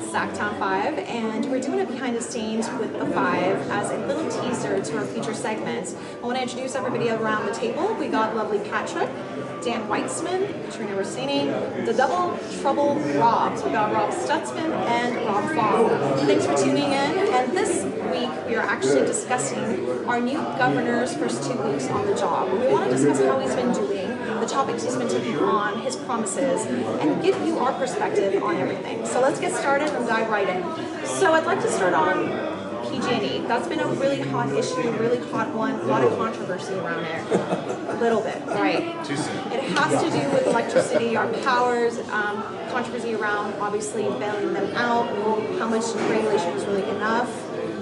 SacTown5, and we're doing a behind the scenes with the Five as a little teaser to our future segments. I want to introduce everybody around the table. We got lovely Patrick, Dan Weitzman, Katrina Rossini, the Double Trouble Robs. We got Rob Stutzman and Rob Fogg. Thanks for tuning in. And this week we are actually discussing our new governor's first 2 weeks on the job. We want to discuss how he's been doing, the topics he's been taking on, his promises, and give you our perspective on everything. So let's get started and dive right in. So I'd like to start on PG&E. That's been a really hot issue, really hot one, a lot of controversy around it. A little bit, right? Too soon. It has to do with electricity, our powers, controversy around obviously bailing them out, how much regulation is really enough,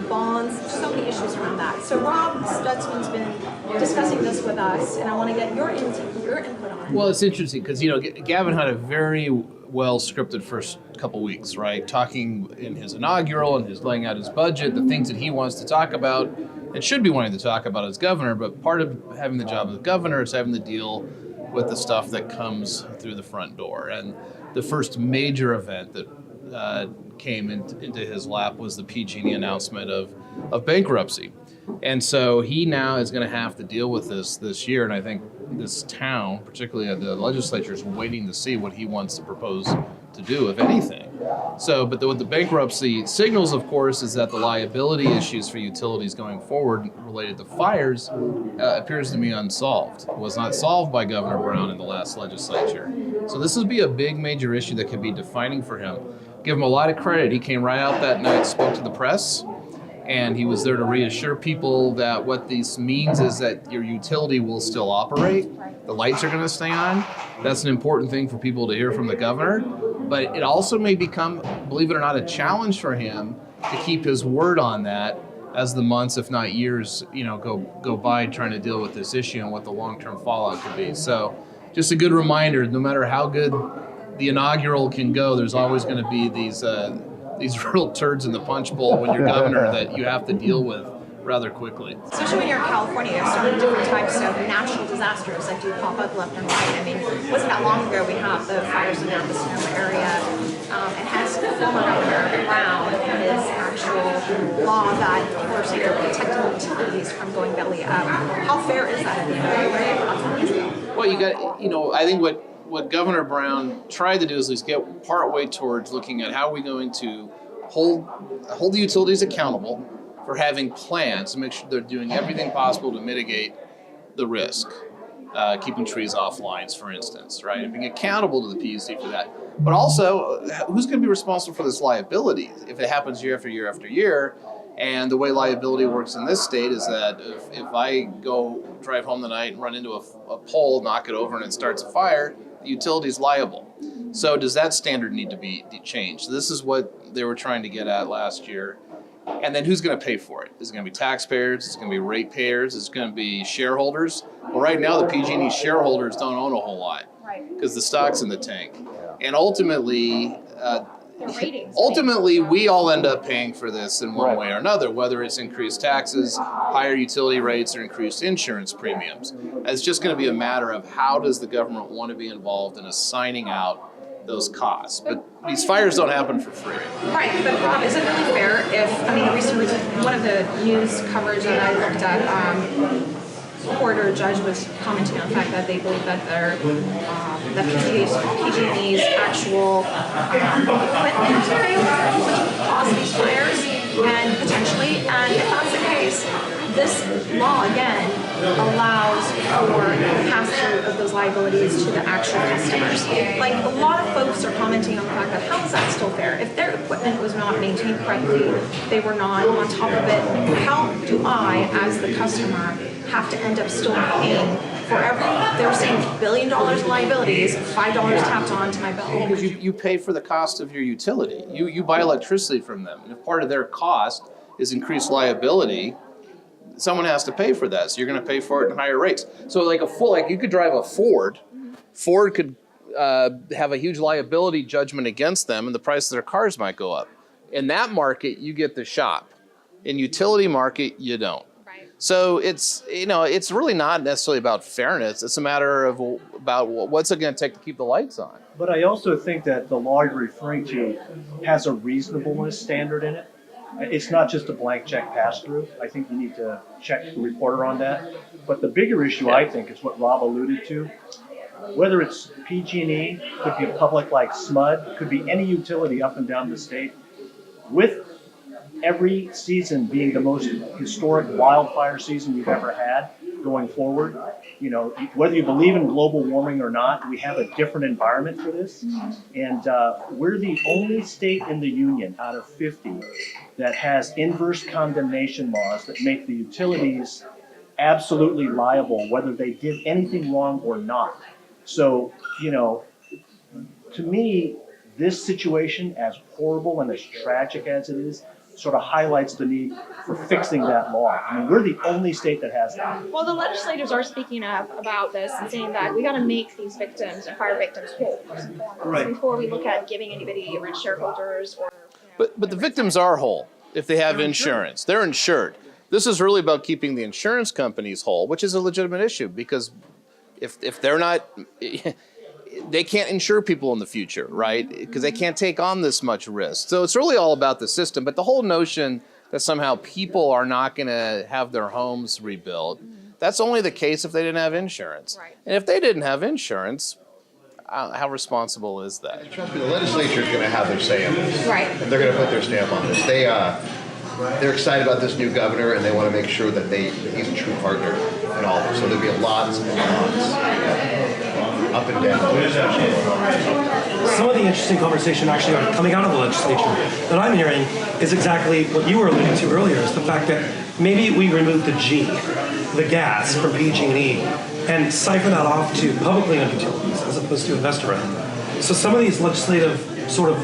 bonds, so many issues around that. So Rob Stutzman's been discussing this with us, and I want to get your input on it. Well, it's interesting because, Gavin had a very well scripted first couple weeks, right? Talking in his inaugural and his laying out his budget, the things that he wants to talk about and should be wanting to talk about as governor. But part of having the job as governor is having to deal with the stuff that comes through the front door. And the first major event that came into his lap was the PG&E announcement of bankruptcy. And so he now is going to have to deal with this year, and I think this town, particularly the legislature, is waiting to see what he wants to propose to do, if anything. So, but what the bankruptcy signals, of course, is that the liability issues for utilities going forward related to fires appears to be unsolved. It was not solved by Governor Brown in the last legislature. So this would be a big major issue that could be defining for him. Give him a lot of credit. He came right out that night, spoke to the press, and he was there to reassure people that what this means is that your utility will still operate. The lights are going to stay on. That's an important thing for people to hear from the governor. But it also may become, believe it or not, a challenge for him to keep his word on that as the months, if not years, go by trying to deal with this issue and what the long-term fallout could be. So just a good reminder, no matter how good the inaugural can go, there's always going to be these real turds in the punch bowl when you're governor that you have to deal with rather quickly. Especially when you're in California, there's so many different types of natural disasters that do pop up left and right. I mean, it wasn't that long ago we had the fires in the Sonoma area, and has former Governor Brown in his actual law that people are saying are protecting utilities from going belly up. How fair is that? Well, you got, I think what Governor Brown tried to do is at least get partway towards looking at how are we going to hold the utilities accountable for having plans to make sure they're doing everything possible to mitigate the risk, keeping trees off lines, for instance, right? And being accountable to the PUC for that. But also, who's going to be responsible for this liability if it happens year after year after year? And the way liability works in this state is that if I go drive home tonight and run into a pole, knock it over, and it starts a fire, the utility's liable. So does that standard need to be changed? This is what they were trying to get at last year. And then who's going to pay for it? Is it going to be taxpayers? Is it going to be ratepayers? Is it going to be shareholders? Well, right now the PG&E shareholders don't own a whole lot because the stock's in the tank. And ultimately, we all end up paying for this in one way or another, whether it's increased taxes, higher utility rates, or increased insurance premiums. It's just going to be a matter of how does the government want to be involved in assigning out those costs. But these fires don't happen for free. Right, but Rob, is it really fair if, recently one of the news coverage that I looked at, court or judge was commenting on the fact that they believe that that PG&E's actual equipment failed, which would cause these fires, and potentially, and if that's the case, this law again allows for pass-through of those liabilities to the actual customers. Like, a lot of folks are commenting on the fact that how is that still fair? If their equipment was not maintained correctly, they were not on top of it, how do I, as the customer, have to end up still paying for they were saying $1 billion in liabilities, $5 tapped on to my bill? Because you pay for the cost of your utility. You buy electricity from them. And if part of their cost is increased liability, someone has to pay for that. So you're going to pay for it in higher rates. So like you could drive a Ford. Ford could have a huge liability judgment against them, and the price of their cars might go up. In that market, you get the shop. In utility market, you don't. Right. So it's it's really not necessarily about fairness. It's a matter of about what's it going to take to keep the lights on. But I also think that the law you're referring to has a reasonableness standard in it. It's not just a blank check pass through. I think you need to check the reporter on that. But the bigger issue, I think, is what Rob alluded to. Whether it's PG&E, could be public like SMUD, could be any utility up and down the state. With every season being the most historic wildfire season we've ever had going forward, whether you believe in global warming or not, we have a different environment for this. And we're the only state in the union out of 50 that has inverse condemnation laws that make the utilities absolutely liable whether they did anything wrong or not. So, to me, this situation, as horrible and as tragic as it is, sort of highlights the need for fixing that law. I mean, we're the only state that has that. Well, the legislators are speaking up about this and saying that we got to make these victims and fire victims whole first and foremost, Right. before we look at giving anybody rent shareholders or. But the victims are whole if they have insurance. They're insured. This is really about keeping the insurance companies whole, which is a legitimate issue because if they're not, they can't insure people in the future, right? Because they can't take on this much risk. So it's really all about the system. But the whole notion that somehow people are not going to have their homes rebuilt, that's only the case if they didn't have insurance. Right. And if they didn't have insurance, how responsible is that? Trust me, the legislature is going to have their say on this. Right. And they're going to put their stamp on this. They're excited about this new governor, and they want to make sure that he's a true partner in all this. So there'll be lots and lots up and down. Some of the interesting conversation actually coming out of the legislature that I'm hearing is exactly what you were alluding to earlier, is the fact that maybe we remove the G, the gas from PG&E, and siphon that off to publicly owned utilities as opposed to investor-owned. So some of these legislative sort of,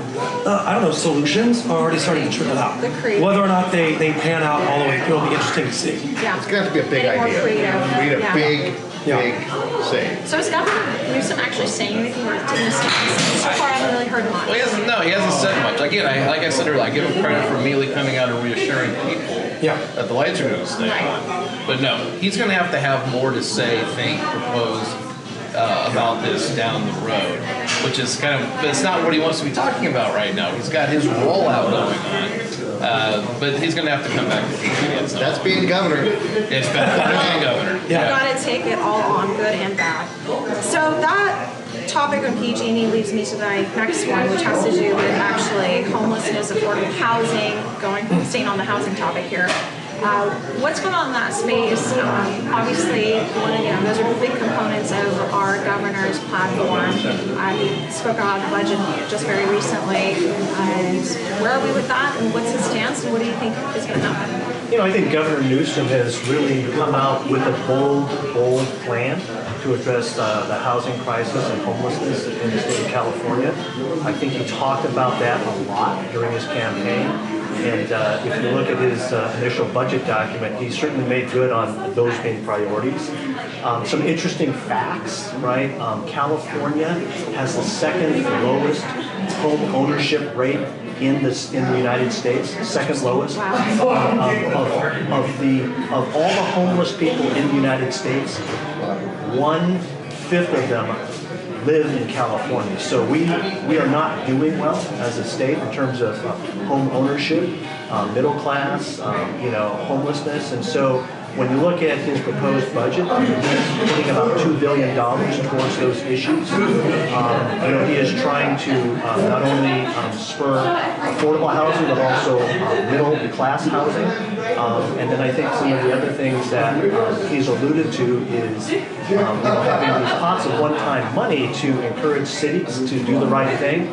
solutions are already starting to trickle out. Whether or not they pan out all the way through will be interesting to see. Yeah. It's going to have to be a big Getting more idea. creative. We need a Yeah. big say. So is Governor Newsom actually saying anything or taking a stance? So far, I haven't really heard much. Well, he hasn't said much. Again, like I said earlier, I give him credit for immediately coming out and reassuring people that the lights are going to stay on. But no, he's going to have more to say, propose about this down the road, which is but it's not what he wants to be talking about right now. He's got his rollout going on, but he's going to have to come back to PG&E. That's being governor. It's being governor. You got to take it all on, good and bad. So that topic on PG&E leads me to the next one, which has to do with actually homelessness, affordable housing, staying on the housing topic here. What's going on in that space? Obviously, those are big components of our governor's platform. He spoke about the budget just very recently. And where are we with that? And what's his stance? And what do you think is going to happen? I think Governor Newsom has really come out with a bold plan to address the housing crisis and homelessness in the state of California. I think he talked about that a lot during his campaign. And if you look at his initial budget document, he certainly made good on those being priorities. Some interesting facts, right? California has the second lowest home ownership rate in the United States, second lowest. Of all the homeless people in the United States, 1/5 of them live in California. So we are not doing well as a state in terms of home ownership, middle class, homelessness. And so when you look at his proposed budget, he's putting about $2 billion towards those issues. He is trying to not only spur affordable housing, but also middle class housing. And then I think some of the other things that he's alluded to is having these pots of one-time money to encourage cities to do the right thing,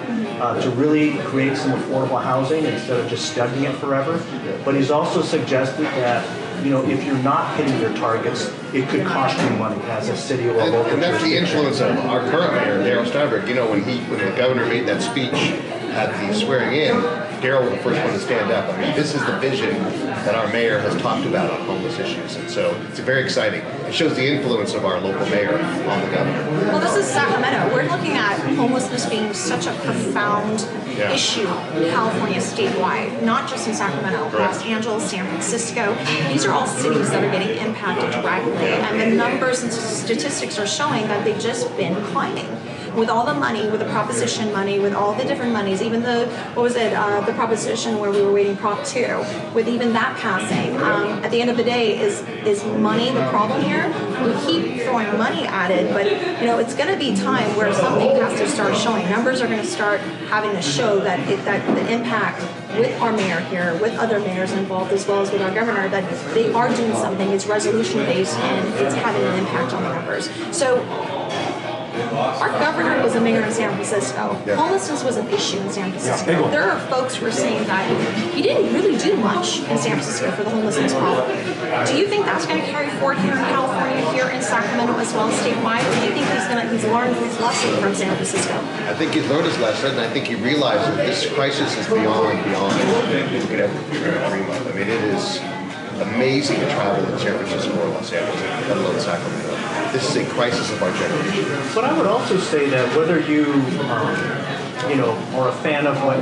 to really create some affordable housing instead of just studying it forever. But he's also suggested that if you're not hitting your targets, it could cost you money as a city or a local. And that's the influence of our current mayor, Darryl Steinberg. When the governor made that speech at the swearing in, Darryl was the first one to stand up. I mean, this is the vision that our mayor has talked about on homeless issues. And so it's very exciting. It shows the influence of our local mayor on the governor. Well, this is Sacramento. We're looking at homelessness being such a profound issue in California statewide, not just in Sacramento, Los Angeles, San Francisco. These are all cities that are getting impacted directly, and the numbers and statistics are showing that they've just been climbing. With all the money, with the proposition money, with all the different monies, even the, the proposition where we were waiting Prop 2, with even that passing, at the end of the day, is money the problem here? We keep throwing money at it, but it's going to be time where something has to start showing. Numbers are going to start having to show that the impact with our mayor here, with other mayors involved, as well as with our governor, that they are doing something. It's resolution based and it's having an impact on the numbers. So our governor was a mayor in San Francisco. Yeah. Homelessness was an issue in San Francisco. big one. There are folks who are saying that he didn't really do much in San Francisco for the homelessness problem. Do you think that's going to carry forward here in California, here in Sacramento as well as statewide? Or do you think he's learned his lesson from San Francisco? I think he's learned his lesson, and I think he realizes this crisis is beyond anything you could ever dream of. I mean, it is amazing to travel in San Francisco or Los Angeles, let alone Sacramento. This is a crisis of our generation. But I would also say that whether you, are a fan of what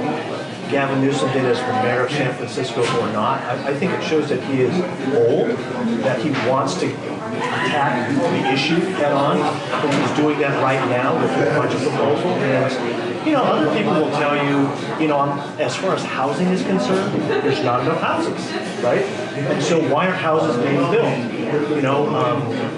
Gavin Newsom did as the mayor of San Francisco or not, I think it shows that he is bold, that he wants to attack the issue head on, and he's doing that right now with the budget proposal. And other people will tell you, as far as housing is concerned, there's not enough houses, right? And so why aren't houses being built?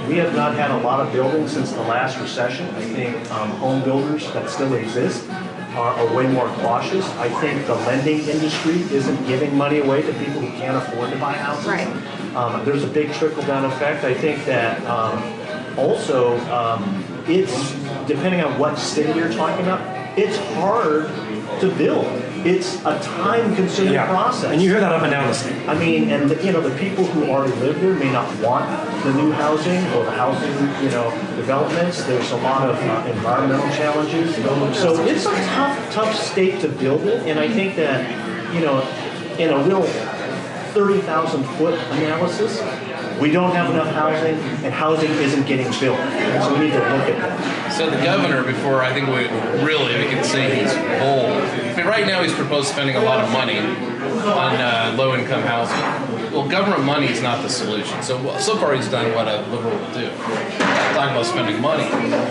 We have not had a lot of building since the last recession. I think home builders that still exist are way more cautious. I think the lending industry isn't giving money away to people who can't afford to buy houses. Right. There's a big trickle-down effect. I think that also it's, depending on what city you're talking about, it's hard to build. It's a time-consuming process. And you hear that up and down the state. I mean, and the people who already live there may not want the new housing or the housing, developments. There's a lot of environmental challenges. So it's a tough state to build it. And I think that, in a real 30,000-foot analysis, we don't have enough housing, and housing isn't getting built. So we need to look at that. So the governor, before I think we can say he's bold. I mean, right now he's proposed spending a lot of money on low-income housing. Well, government money is not the solution. So far he's done what a liberal would do. Talking about spending money.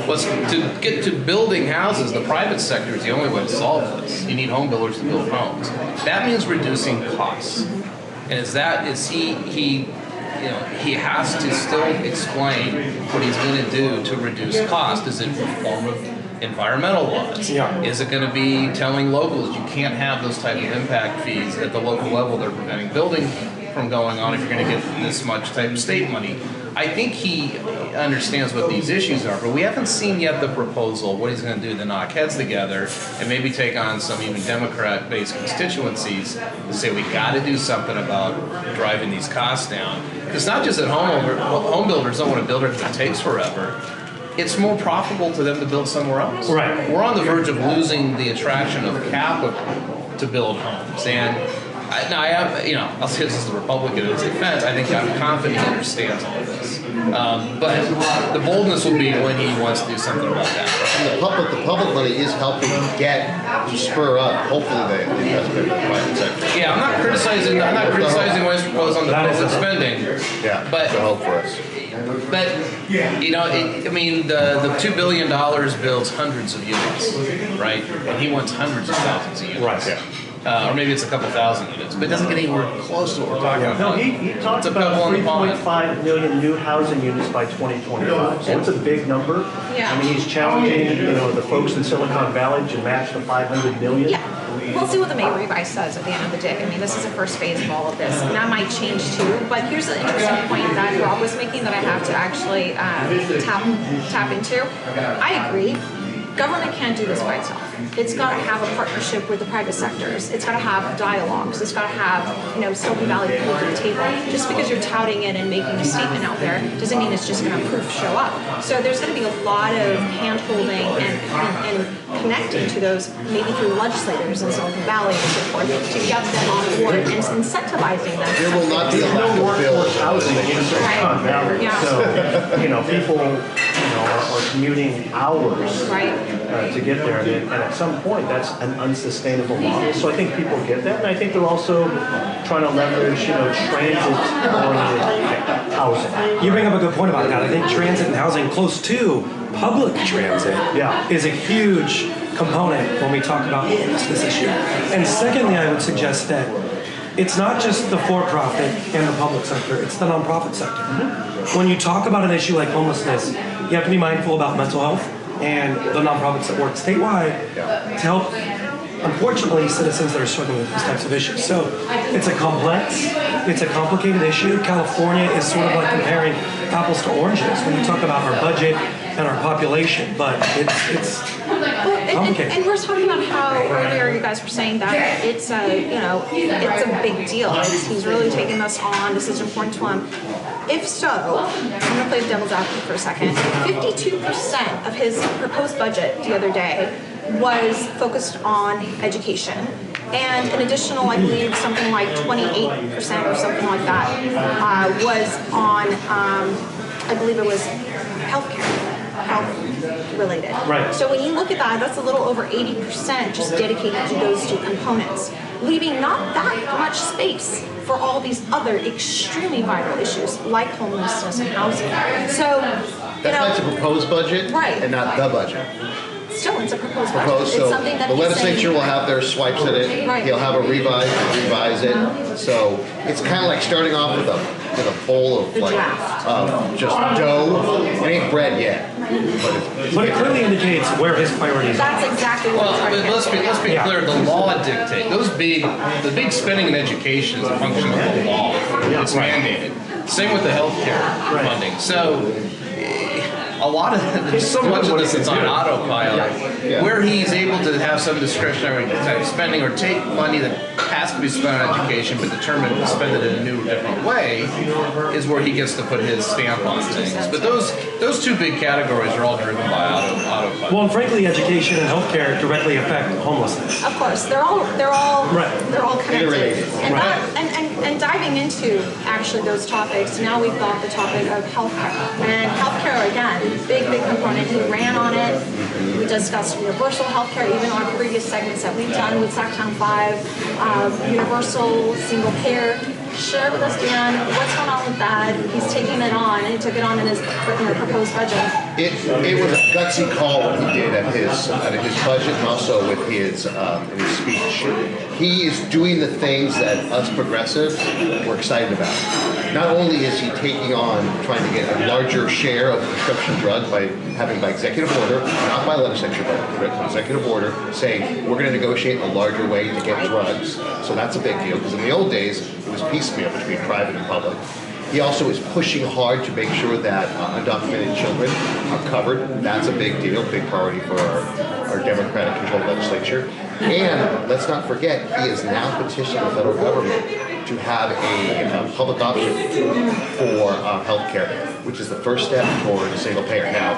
Was to get to building houses, the private sector is the only way to solve this. You need home builders to build homes. That means reducing costs. And he has to still explain what he's going to do to reduce cost. Is it reform of environmental laws? Yeah. Is it going to be telling locals you can't have those type of impact fees at the local level? They're preventing building from going on if you're going to get this much type of state money. I think he understands what these issues are, but we haven't seen yet the proposal, what he's going to do to knock heads together and maybe take on some even Democrat-based constituencies to say we got to do something about driving these costs down. It's not just that home builders don't want to build it because it takes forever. It's more profitable to them to build somewhere else. Right. We're on the verge of losing the attraction of capital to build homes. And I'll say this as a Republican in his defense. I think I'm confident he understands all of this. But the boldness will be when he wants to do something about that. And the public money is helping to spur up, hopefully, the investment in the private sector. Yeah, I'm not criticizing what he's proposed on the public spending. Yeah, but it's a hope for us. But the $2 billion builds hundreds of units, right? And he wants hundreds of thousands of units. Right. Yeah. Or maybe it's a couple thousand units, but it doesn't get anywhere close to what we're talking about. No, he talked about 3.5 million new housing units by 2025. So it's a big number. Yeah. I mean, he's challenging, the folks in Silicon Valley to match the 500 million. Yeah. We'll see what the May revise says at the end of the day. I mean, this is the first phase of all of this, and that might change too. But here's the interesting point that Rob was making that I have to actually tap into. I agree. Government can't do this by itself. It's got to have a partnership with the private sectors. It's got to have dialogues. It's got to have, Silicon Valley pulled to the table. Just because you're touting it and making a statement out there doesn't mean it's just going to show up. So there's going to be a lot of hand-holding and connecting to those, maybe through legislators in Silicon Valley and so forth, to get them on board and incentivizing them. There will not be a lack No of bills. workforce housing in Silicon Valley. Yeah. So, people are commuting hours Right. to get there, and at some point, that's an unsustainable model. So I think people get that, and I think they're also trying to leverage, transit-oriented housing. You bring up a good point about that. I think transit and housing close to public transit Yeah. is a huge component when we talk about this issue. And secondly, I would suggest that it's not just the for-profit and the public sector, it's the nonprofit sector. When you talk about an issue like homelessness, you have to be mindful about mental health and the nonprofits that work statewide to help, unfortunately, citizens that are struggling with these types of issues. So it's a complicated issue. California is sort of like comparing apples to oranges when you talk about our budget and our population, but it's complicated. And we're talking about how earlier you guys were saying that it's it's a big deal. He's really taking this on. This is important to him. If so, I'm going to play the devil's advocate for a second. 52% of his proposed budget the other day was focused on education. And an additional, I believe, something like 28% or something like that was on, I believe it was healthcare. Health related. Right. So when you look at that, that's a little over 80% just dedicated to those two components, leaving not that much space for all these other extremely vital issues like homelessness and housing. So, That's why it's a proposed budget, Right. and not the budget. still it's a proposed budget. Proposed, so It's something that the he's legislature saying, will have their swipes at it. Right. He'll have a revise it. So it's kind of like starting off with a bowl of The like draft. just dough. It ain't bread yet, But it clearly indicates where his priorities are. That's exactly what Well, I'm trying to let's be Yeah. clear. The law dictates the big spending in education is a function of the law. It's mandated. Same with the healthcare funding. So a lot of there's so much of this that's on autopilot, Yeah. where he's able to have some discretionary type spending or take money that has to be spent on education, but determine to spend it in a new, different way, is where he gets to put his stamp on things. But those two big categories are all driven by autopilot. Well, and frankly, education and healthcare directly affect homelessness. Of course, they're all Right. connected. Interrelated. And, Right. and diving into actually those topics, now we've got the topic of healthcare. And healthcare again, big component. He ran on it. We discussed universal healthcare, even on previous segments that we've done with SacTown5, universal single payer. Share with us, Dan, what's going on with that? He's taking it on, and he took it on in his proposed budget. It was a gutsy call what he did at his budget and also with his in his speech. He is doing the things that us progressives were excited about. Not only is he taking on trying to get a larger share of prescription drugs by executive order, not by legislature, but executive order, saying we're going to negotiate a larger way to get drugs. So that's a big deal because in the old days it was piecemeal between private and public. He also is pushing hard to make sure that undocumented children are covered. That's a big deal, big priority for our Democratic-controlled legislature. And let's not forget, he is now petitioning the federal government to have a public option for health care, which is the first step toward a single payer. Now,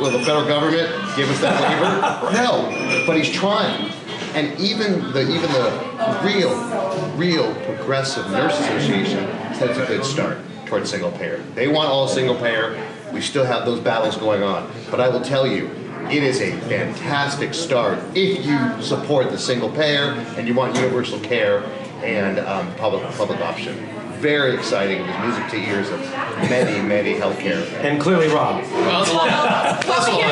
will the federal government give us that waiver? No, but he's trying. And even the real progressive nurse association said it's a good start towards single payer. They want all single payer. We still have those battles going on. But I will tell you, it is a fantastic start if you support the single payer and you want universal care and public option. Very exciting. It was music to ears of many healthcare. And clearly, Rob. Well, that's a lot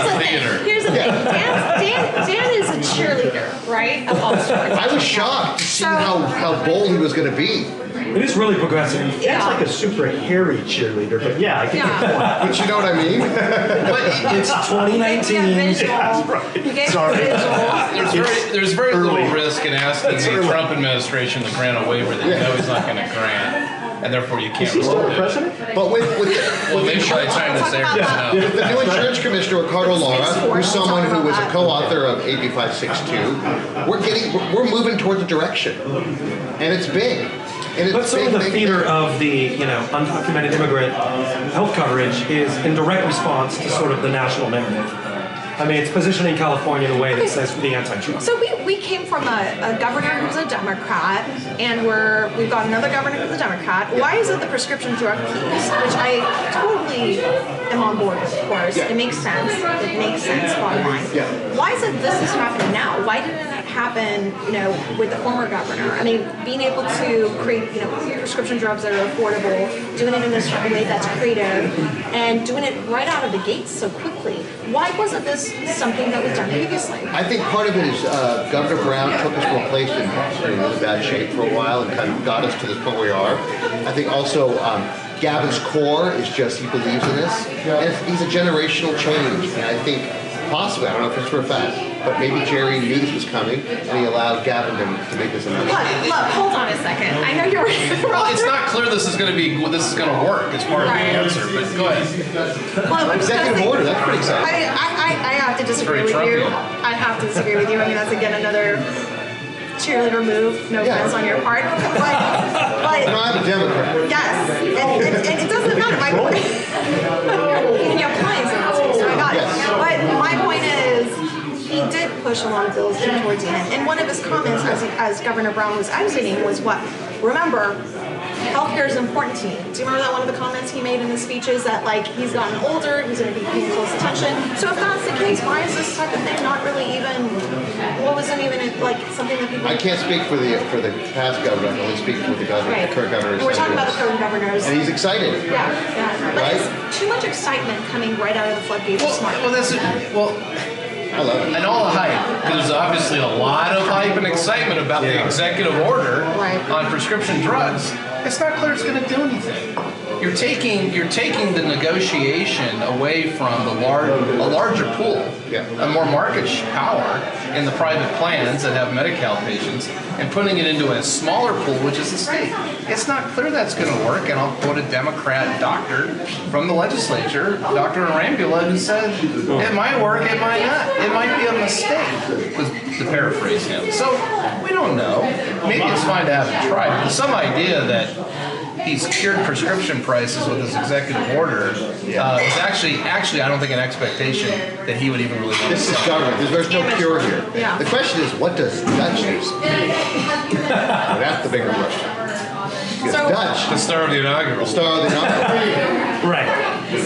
of theater. Here's the thing. Dan is a cheerleader, right? Of all sorts. I was shocked to see how bold he was going to be. It is really progressive. That's like a super hairy cheerleader, but yeah, I think Yeah. But you know what I mean? It's 2019. You gave a visual. There's very little risk in asking the Trump administration to grant a waiver that you know he's not going to grant, and therefore you can't. Is he still the it. president? But with Well, maybe by the time this airs, no. the new insurance commissioner, Ricardo Lara, who's someone who was a co-author of AB 562, we're moving toward the direction, and it's big. And it's But some of the big. theater of the undocumented immigrant health coverage is in direct response to sort of the national narrative. I mean, it's positioning California in a way that says the anti-Trump. So we came from a governor who's a Democrat, and we've got another governor who's a Democrat. Why is it the prescription drug piece, which I totally am on board with, of course. It makes sense. It makes sense, bottom line. Why is it this is happening now? Why didn't it happen, with the former governor? I mean, being able to create, prescription drugs that are affordable, doing it in this way that's creative, and doing it right out of the gates so quickly. Why wasn't this something that was done previously? I think part of it is Governor Brown took us from a place in really bad shape for a while and kind of got us to this point where we are. I think also Gavin's core is just he believes in this. And he's a generational change. And I think possibly, I don't know if it's for a fact, but maybe Jerry knew this was coming and he allowed Gavin to make this announcement. Look, hold on a second. I know you're Well, it's not clear this is going to work. It's part of the answer, but go ahead. Well, Executive order, that's pretty exciting. I have to disagree with you. I have to disagree with you. I mean, that's again another cheerleader move. No offense on your part, but I'm a Democrat. yes, and it doesn't matter. My point, even your clients in this case, so I got it. But my point is, he did push a lot of bills towards the end, and one of his comments, as Governor Brown was exiting, was what? Remember, healthcare is important to me. Do you remember that one of the comments he made in his speeches that he's gotten older, he's going to be paying close attention. So if that's the case, why is this type of thing not really even? What wasn't even something that people? I can't speak for the past governor. I can only speak for the governor, the current governor. And we're talking about the current governors. And he's excited. Yeah. But Right? it's too much excitement coming right out of the floodgates of smart. I love it. And all the hype. There's obviously a lot of hype and excitement about the executive order on prescription drugs. It's not clear it's going to do anything. You're taking the negotiation away from a larger pool, a more market power in the private plans that have Medi-Cal patients, and putting it into a smaller pool, which is the state. It's not clear that's going to work, and I'll quote a Democrat doctor from the legislature, Dr. Arambula, who said, it might work, it might not. It might be a mistake, to paraphrase him. So we don't know. Maybe it's fine to have it tried. But some idea that he's cured prescription prices with his executive order is actually I don't think an expectation that he would even really want This to is sell. government. There's no cure here. Yeah. The question is, what does Dutch use? That's the bigger question. Because So- Dutch, The star of the inaugural. star of the inaugural. Right. So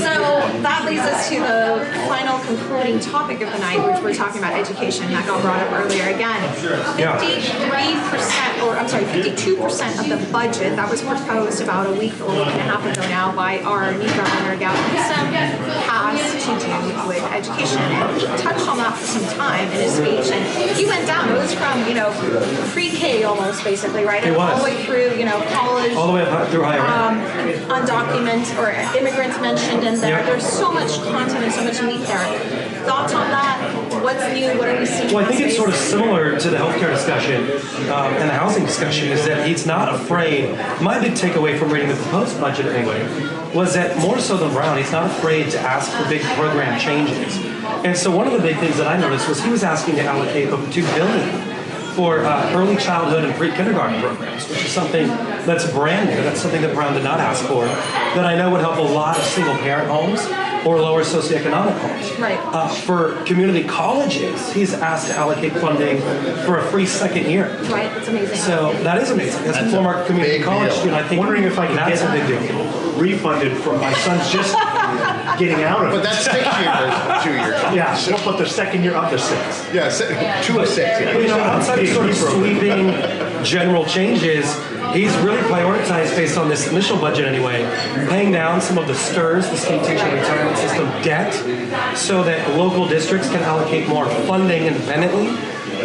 that leads us to the final concluding topic of the night, which we're talking about education. That got brought up earlier again. 52% of the budget that was proposed about a week and a half ago now by our new Governor Gavin Newsom has to do with education. And he touched on that for some time in his speech, and he went down. It was from pre-K almost basically, right? And all the way through college. All the way up through higher ed. Undocumented or immigrants mentioned in there. Yep. There's so much content and so much meat there. Thoughts on that? What's new? What are we seeing? Well, I think it's in sort of space? similar to the healthcare discussion and the housing discussion is that he's not afraid. My big takeaway from reading the proposed budget anyway was that more so than Brown, he's not afraid to ask for big program changes. And so one of the big things that I noticed was he was asking to allocate over $2 billion for early childhood and pre-kindergarten programs, which is something that's brand new. That's something that Brown did not ask for, that I know would help a lot of single-parent homes or lower socioeconomic homes. Right. For community colleges, he's asked to allocate funding for a free second year. Right, it's amazing. So that is amazing. As a former community big college deal. student, I think Wondering if I can that's get a big deal. refunded from my son's just getting out of But it. that's 6 years, 2 years. Yeah, we'll put the second year up to 6. Yeah, 2 of 6. But, outside of sort of sweeping general changes, he's really prioritized, based on this initial budget anyway, paying down some of the STRS, the state teacher retirement system debt, so that local districts can allocate more funding independently,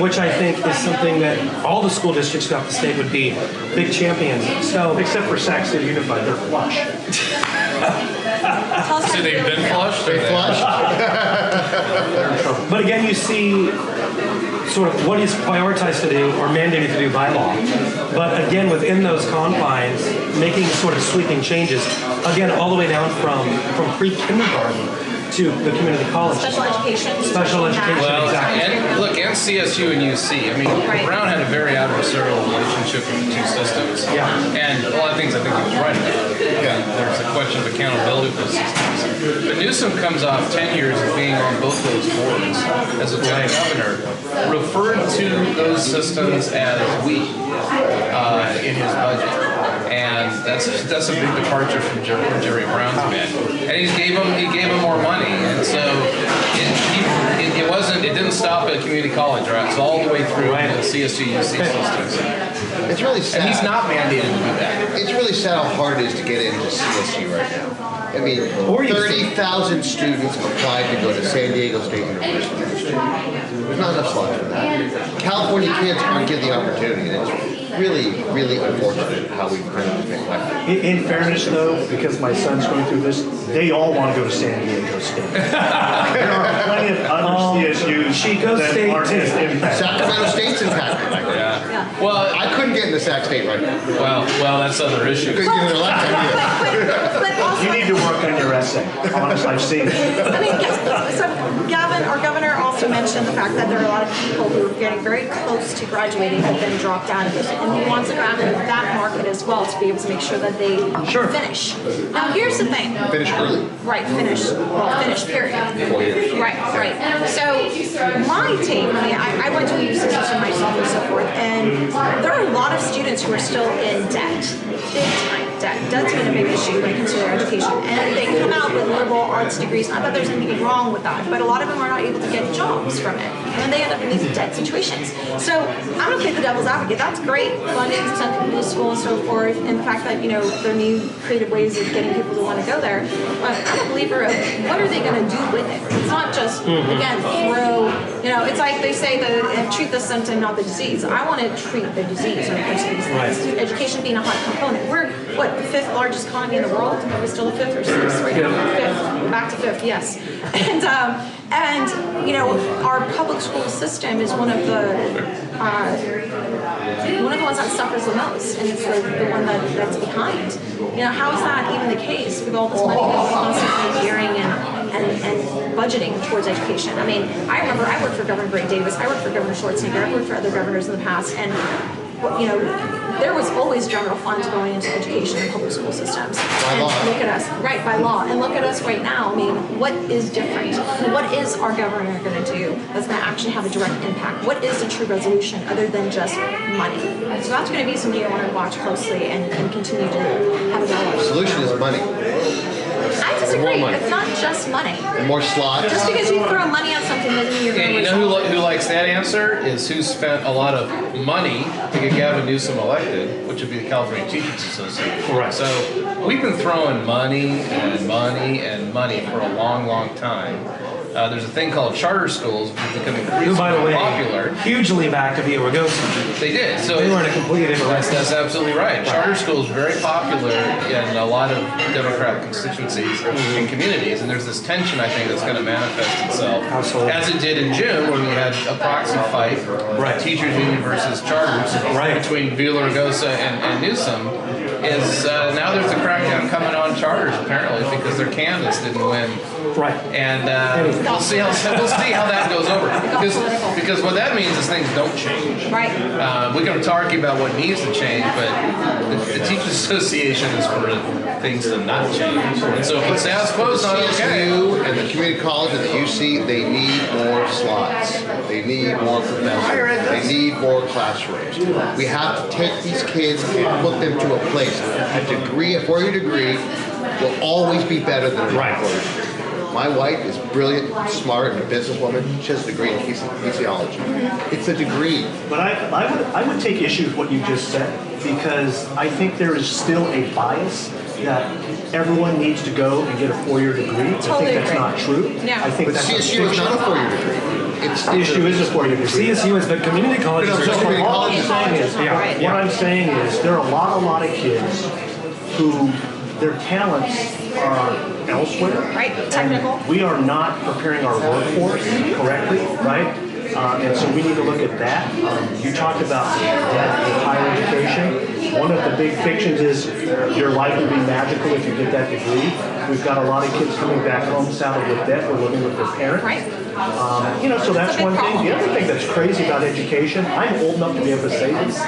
which I think is something that all the school districts throughout the state would be big champions. So, Except for Sac City Unified, they're flush. Tell us So they've been flushed? They flush. but again, you see sort of what he's prioritized to do or mandated to do by law. But again, within those confines, making sort of sweeping changes, again, all the way down from pre-kindergarten to the community colleges. Special education. Special education. Well, Exactly. and look, and CSU and UC. I mean, Right. Brown had a very adversarial relationship with the two systems. Yeah. And a lot of things I think he was right about. Yeah. There's a question of accountability for those systems. But Newsom comes off 10 years of being on both those boards as a governor, referred to those systems as weak in his budget. And that's a big departure from Jerry Brown's been. And he gave him more money, and so it didn't stop at community college, right? It's all the way through the CSU UC systems. It's really sad. And he's not mandated to do that. It's really sad how hard it is to get into CSU right now. I mean, Or you 30,000 students applied to go to San Diego State University this year. There's not enough slots for that. California kids aren't given the opportunity, and it's really, really unfortunate how we've kind of been neglected. In fairness, though, because my son's going through this, they all want to go to San Diego State. There are plenty of other CSUs Chico that State aren't as too. impacted. Sacramento State's impacted. I heard. Yeah. Well, I couldn't get into Sac State right now. well, that's other issues. Couldn't get into lifetime either. But also, You need to work on your essay. Honestly, I've seen it. I mean, so Gavin, our governor, also mentioned the fact that there are a lot of people who are getting very close to graduating but then dropped out of it. And he wants to grab that market as well to be able to make sure that they finish. Now, here's the thing. Finish early. Right, finish, period. 4 years. Right. So my take, I mean, I went to a UC system myself and so forth, and there are a lot of students who are still in debt, big time debt. Debt's been a big issue when it comes to their education. And they come out with liberal arts degrees, not that there's anything wrong with that, but a lot of them are not able to get jobs from it. And then they end up in these debt situations. So I'm gonna play the devil's advocate. That's great, funding, send people to school and so forth, and the fact that, you know, there are new creative ways of getting people to want to go there. But I'm a believer of what are they gonna do with it? It's not just, again, throw, you know, it's like they say that treat the symptom, not the disease. I want to treat the disease when it comes to these things. Education being a hot component. We're, what, the 5th largest economy in the world? Are we still the 5th or 6th right now? 5th. We're back to 5th, yes. And you know, our public school system is one of the ones that suffers the most, and it's the one that's behind. You know, how is that even the case with all this money that we're constantly hearing and budgeting towards education? I mean, I remember I worked for Governor Gray Davis, I worked for Governor Schwarzenegger, I worked for other governors in the past, and you know, there was always general funds going into education and public school systems. By law. Look at us, right, by law. And look at us right now. I mean, what is different? What is our governor going to do that's going to actually have a direct impact? What is the true resolution other than just money? So that's going to be something I want to watch closely and continue to have a dialogue. The solution is money. I disagree. More money. It's not just money. And more slots. Just because you throw money at something doesn't mean you're going And to you know who likes that answer is who spent a lot of money to get Gavin Newsom elected, which would be the California Teachers Association. Right. So we've been throwing money and money and money for a long, long time. There's a thing called charter schools, which have become Who, increasingly by the way, popular. hugely backed of Villa Ragosa. They did. So They weren't a complete immigrant. that's absolutely right. Charter schools very popular in a lot of Democratic constituencies and communities, and there's this tension I think that's going to manifest itself Absolutely. as it did in June when we had a proxy fight, Right. teachers union versus charters, Right. between Villa Ragosa and Newsom. Is now there's a crackdown coming on charters apparently because their candidates didn't win. Right. And we'll see how that goes over because what that means is things don't change. Right. We can argue about what needs to change, but the Teachers Association is for things to not change. And so if the status quo is not okay, CSU and the community college and the UC, they need more slots. They need more professors. They need more classrooms. We have to take these kids and put them to a place. A degree, a 4-year degree, will always be better than a 4-year degree. My wife is brilliant, smart, and a businesswoman. She has a degree in kinesiology. It's a degree. But I would take issue with what you just said because I think there is still a bias that everyone needs to go and get a 4-year degree. I think that's not true. Yeah. I think But that's CSU is not a 4-year degree. It's CSU is a 4-year degree. CSU is, but community colleges But I'm are saying community All I'm colleges. saying is, Right. what I'm saying is, there are a lot of kids who their talents are elsewhere. Right, technical. We are not preparing our workforce correctly, right? And so we need to look at that. You talked about debt in higher education. One of the big fictions is your life will be magical if you get that degree. We've got a lot of kids coming back home saddled with debt or living with their parents. Right. So that's one thing. The other thing that's crazy about education, I'm old enough to be able to say this.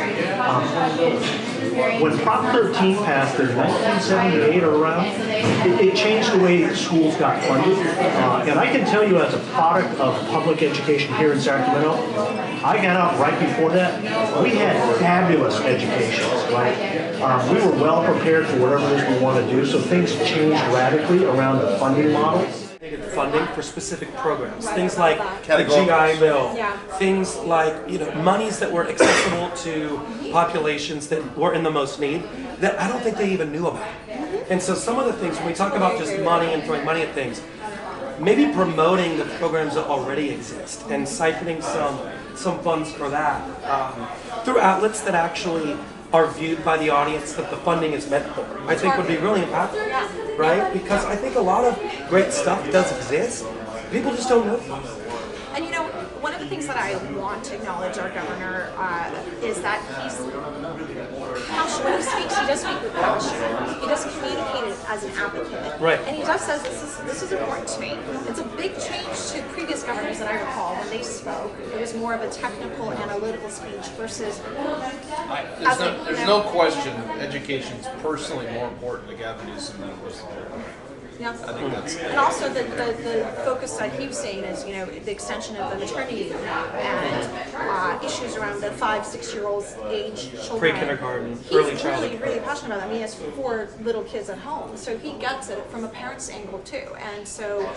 When Prop 13 passed in 1978 or around, it changed the way schools got funded. And I can tell you as a product of public education here in Sacramento, I got out right before that. We had fabulous educations, right? We were well prepared for whatever it is we want to do, so things changed radically around the funding model. Funding for specific programs, things like the Categorical. GI Bill, Yeah. things like monies that were accessible to populations that were in the most need that I don't think they even knew about. And so some of the things when we talk about just money and throwing money at things, maybe promoting the programs that already exist and siphoning some funds for that through outlets that actually are viewed by the audience that the funding is meant for, I think would be really impactful, right? Because I think a lot of great stuff does exist. People just don't know. And one of the things that I want to acknowledge our governor is that when he speaks, he does speak with passion. He does communicate it as an advocate. Right. And he does says this is important to me. It's a big change to previous governors that I recall when they spoke. It was more of a technical, analytical speech versus. There's no question education is personally more important to Gavin Newsom than it was to Jared. Yeah. I think that's. And also the focus that he was saying is, the extension of the maternity leave and issues around the 5-6-year-olds age children. Pre-kindergarten, He's early childhood. really, really passionate about that. I mean, he has 4 little kids at home, so he gets it from a parent's angle too. And so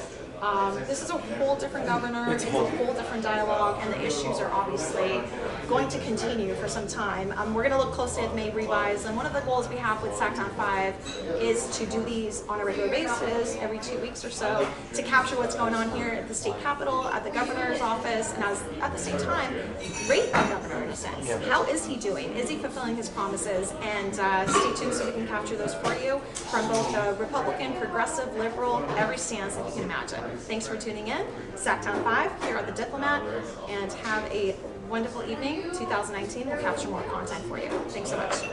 this is a whole different governor. It's a whole different dialogue, and the issues are obviously going to continue for some time. We're going to look closely at May revise, and one of the goals we have with SacTown5 is to do these on a regular basis, every 2 weeks or so, to capture what's going on here at the state capitol, at the governor's office, and at the same time, rate the governor in a sense. Yeah. How is he doing? Is he fulfilling his promises? And stay tuned so we can capture those for you from both Republican, progressive, liberal, every stance that you can imagine. Thanks for tuning in. SacTown5 here at the Diplomat, and have a wonderful evening. 2019, we'll capture more content for you. Thanks so much.